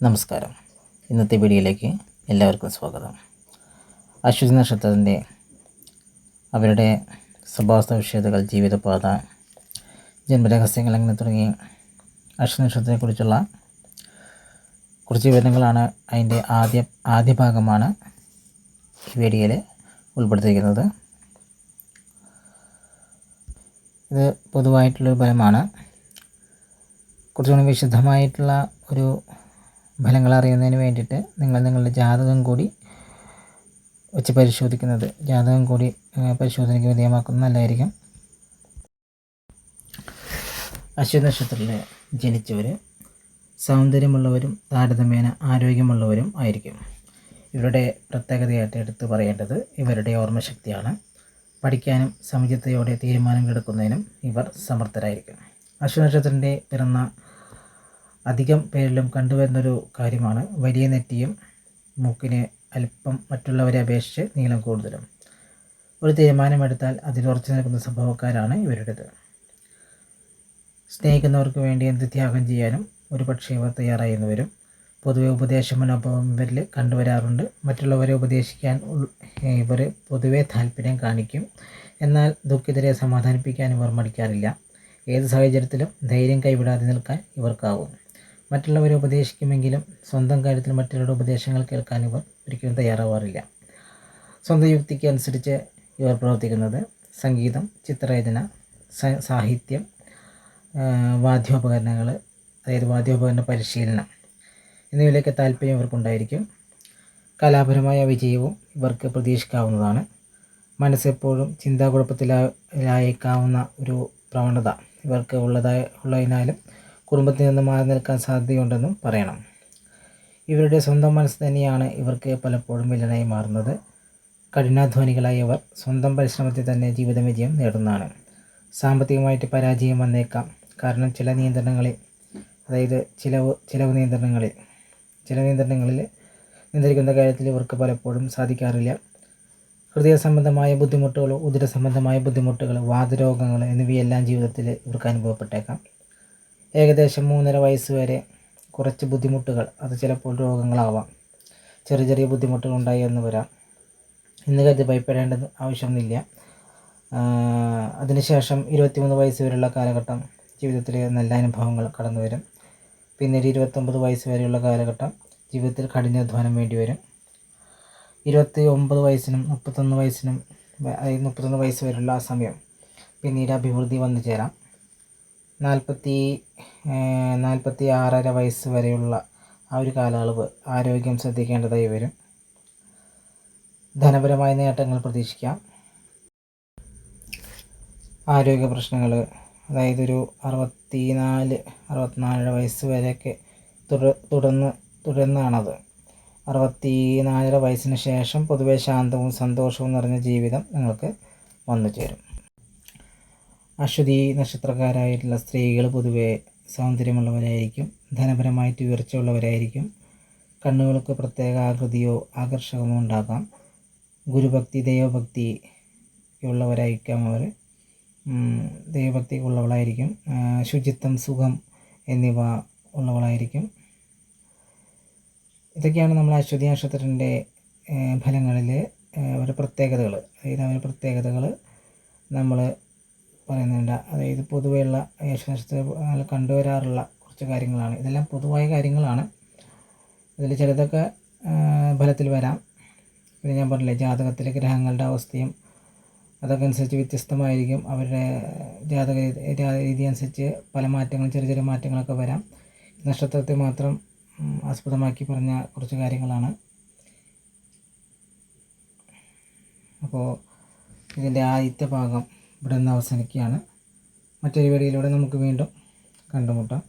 നമസ്കാരം. ഇന്നത്തെ വീഡിയോയിലേക്ക് എല്ലാവർക്കും സ്വാഗതം. അശ്വതി നക്ഷത്രത്തിൻ്റെ അവരുടെ സ്വഭാവ സവിശേഷതകൾ, ജീവിതപാത, ജന്മരഹസ്യങ്ങൾ അങ്ങനെ തുടങ്ങി അശ്വതി നക്ഷത്രത്തെക്കുറിച്ചുള്ള കുറച്ച് വിവരങ്ങളാണ് അതിൻ്റെ ആദ്യ ഭാഗമാണ് ഈ വീഡിയോയിൽ ഉൾപ്പെടുത്തിയിരിക്കുന്നത്. ഇത് പൊതുവായിട്ടുള്ളൊരു ഫലമാണ്. കുറച്ചുകൂടി വിശദമായിട്ടുള്ള ഒരു ഫലങ്ങൾ അറിയുന്നതിന് വേണ്ടിയിട്ട് നിങ്ങളുടെ ജാതകം കൂടി വെച്ച് ജാതകം കൂടി പരിശോധനയ്ക്ക് വിധേയമാക്കുന്നത് നല്ലതായിരിക്കും. അശ്വതി നക്ഷത്രത്തിൽ ജനിച്ചവർ സൗന്ദര്യമുള്ളവരും താരതമ്യേന ആരോഗ്യമുള്ളവരും ആയിരിക്കും. ഇവരുടെ പ്രത്യേകതയായിട്ട് എടുത്തു പറയേണ്ടത് ഇവരുടെ ഓർമ്മശക്തിയാണ്. പഠിക്കാനും സമചിത്തതയോടെ തീരുമാനങ്ങൾ എടുക്കുന്നതിനും ഇവർ സമർത്ഥരായിരിക്കും. അശ്വതി നക്ഷത്രത്തിൻ്റെ പിറന്ന അധികം പേരിലും കണ്ടുവരുന്നൊരു കാര്യമാണ് വലിയ നെറ്റിയും മൂക്കിന് അല്പം മറ്റുള്ളവരെ അപേക്ഷിച്ച് നീളം കൂടുതലും. ഒരു തീരുമാനമെടുത്താൽ അതിൽ ഉറച്ചു നിൽക്കുന്ന സ്വഭാവക്കാരാണ് ഇവരുടേത്. സ്നേഹിക്കുന്നവർക്ക് വേണ്ടി എന്ത് ത്യാഗം ചെയ്യാനും ഒരു പക്ഷേ ഇവർ തയ്യാറായിരുന്നവരും. പൊതുവെ ഉപദേശ മനോഭാവം ഇവരിൽ കണ്ടുവരാറുണ്ട്. മറ്റുള്ളവരെ ഉപദേശിക്കാൻ ഇവർ പൊതുവെ താല്പര്യം കാണിക്കും. എന്നാൽ ദുഃഖിതരെ സമാധാനിപ്പിക്കാൻ ഇവർ മടിക്കാറില്ല. ഏത് സാഹചര്യത്തിലും ധൈര്യം കൈവിടാതെ നിൽക്കാൻ ഇവർക്കാവും. മറ്റുള്ളവരെ ഉപദേശിക്കുമെങ്കിലും സ്വന്തം കാര്യത്തിൽ മറ്റുള്ളവരുടെ ഉപദേശങ്ങൾ കേൾക്കാൻ ഇവർ ഒരിക്കലും തയ്യാറാവാറില്ല. സ്വന്തം യുക്തിക്ക് അനുസരിച്ച് ഇവർ പ്രവർത്തിക്കുന്നത്. സംഗീതം, ചിത്രരചന, സാഹിത്യം, വാദ്യോപകരണങ്ങൾ, അതായത് വാദ്യോപകരണ പരിശീലനം എന്നിവയിലേക്ക് താല്പര്യം ഇവർക്കുണ്ടായിരിക്കും. കലാപരമായ വിജയവും ഇവർക്ക് പ്രതീക്ഷിക്കാവുന്നതാണ്. മനസ്സെപ്പോഴും ചിന്താകുഴപ്പത്തിലായേക്കാവുന്ന ഒരു പ്രവണത ഇവർക്ക് ഉള്ളതിനാലും കുടുംബത്തിൽ നിന്ന് മാറി നിൽക്കാൻ സാധ്യതയുണ്ടെന്നും പറയണം. ഇവരുടെ സ്വന്തം മനസ്സ് തന്നെയാണ് ഇവർക്ക് പലപ്പോഴും വില്ലനായി മാറുന്നത്. കഠിനാധ്വാനികളായി ഇവർ സ്വന്തം പരിശ്രമത്തിൽ തന്നെ ജീവിത വിജയം നേടുന്നതാണ്. സാമ്പത്തികമായിട്ട് പരാജയം വന്നേക്കാം. കാരണം ചില നിയന്ത്രണങ്ങളിൽ, അതായത് ചിലവ് നിയന്ത്രണങ്ങളിൽ നിയന്ത്രിക്കുന്ന കാര്യത്തിൽ ഇവർക്ക് പലപ്പോഴും സാധിക്കാറില്ല. ഹൃദയ സംബന്ധമായ ബുദ്ധിമുട്ടുകളോ ഉദര സംബന്ധമായ ബുദ്ധിമുട്ടുകൾ, വാതരോഗങ്ങൾ എന്നിവയെല്ലാം ജീവിതത്തിൽ ഇവർക്ക് അനുഭവപ്പെട്ടേക്കാം. ഏകദേശം 3.5 വയസ്സ് വരെ കുറച്ച് ബുദ്ധിമുട്ടുകൾ, അത് ചിലപ്പോൾ രോഗങ്ങളാവാം, ചെറിയ ബുദ്ധിമുട്ടുകൾ ഉണ്ടായി എന്ന് വരാം. ഇന്ന് കരുതി ഭയപ്പെടേണ്ട ആവശ്യമൊന്നുമില്ല. അതിനുശേഷം 23 വയസ്സ് വരെയുള്ള കാലഘട്ടം ജീവിതത്തിൽ നല്ല അനുഭവങ്ങൾ കടന്നു വരും. പിന്നീട് 29 വയസ്സ് വരെയുള്ള കാലഘട്ടം ജീവിതത്തിൽ കഠിനാധ്വാനം വേണ്ടി വരും. 29 വയസ്സിനും 31 വയസ്സിനും, അതായത് 31 വയസ്സ് വരെയുള്ള ആ സമയം പിന്നീട് അഭിവൃദ്ധി വന്നു ചേരാം. 46.5 വയസ്സ് വരെയുള്ള ആ ഒരു കാലയളവ് ആരോഗ്യം ശ്രദ്ധിക്കേണ്ടതായി വരും. ധനപരമായ നേട്ടങ്ങൾ പ്രതീക്ഷിക്കാം. ആരോഗ്യ പ്രശ്നങ്ങൾ, അതായത് ഒരു 64 വയസ്സ് വരെയൊക്കെ തുടർന്നാണത്. 64 വയസ്സിന് ശേഷം പൊതുവെ ശാന്തവും സന്തോഷവും നിറഞ്ഞ ജീവിതം നിങ്ങൾക്ക് വന്നു ചേരും. അശ്വതി നക്ഷത്രക്കാരായിട്ടുള്ള സ്ത്രീകൾ പൊതുവെ സൗന്ദര്യമുള്ളവരായിരിക്കും. ധനപരമായിട്ട് ഉയർച്ചയുള്ളവരായിരിക്കും. കണ്ണുകൾക്ക് പ്രത്യേക ആകൃതിയോ ആകർഷകമോ ഉണ്ടാകാം. ഗുരുഭക്തി, ദൈവഭക്തി ഉള്ളവരായിരിക്കാം അവർ. ദൈവഭക്തി ഉള്ളവളായിരിക്കും. ശുചിത്വം, സുഖം എന്നിവ ഉള്ളവളായിരിക്കും. ഇതൊക്കെയാണ് നമ്മൾ അശ്വതി നക്ഷത്രത്തിൻ്റെ ഫലങ്ങളിൽ അവരുടെ പ്രത്യേകതകൾ. നമ്മൾ പറയുന്നുണ്ട്. അതായത് പൊതുവെയുള്ള അശ്വതി നക്ഷത്രത്തിൽ കണ്ടുവരാറുള്ള കുറച്ച് കാര്യങ്ങളാണ്. ഇതെല്ലാം പൊതുവായ കാര്യങ്ങളാണ്. ഇതിൽ ചിലതൊക്കെ ഫലത്തിൽ വരാം. പിന്നെ ഞാൻ പറഞ്ഞില്ലേ, ജാതകത്തിലെ ഗ്രഹങ്ങളുടെ അവസ്ഥയും അതൊക്കെ അനുസരിച്ച് വ്യത്യസ്തമായിരിക്കും. അവരുടെ ജാതക രീതി അനുസരിച്ച് പല മാറ്റങ്ങളും ചെറിയ മാറ്റങ്ങളൊക്കെ വരാം. നക്ഷത്രത്തെ മാത്രം ആസ്പദമാക്കി പറഞ്ഞ കുറച്ച് കാര്യങ്ങളാണ്. അപ്പോൾ ഇതിൻ്റെ ആദ്യത്തെ ഭാഗം ഇവിടെ നിന്ന് അവസാനിക്കുകയാണ്. മറ്റൊരു വീഡിയോയിലൂടെ നമുക്ക് വീണ്ടും കണ്ടുമുട്ടാം.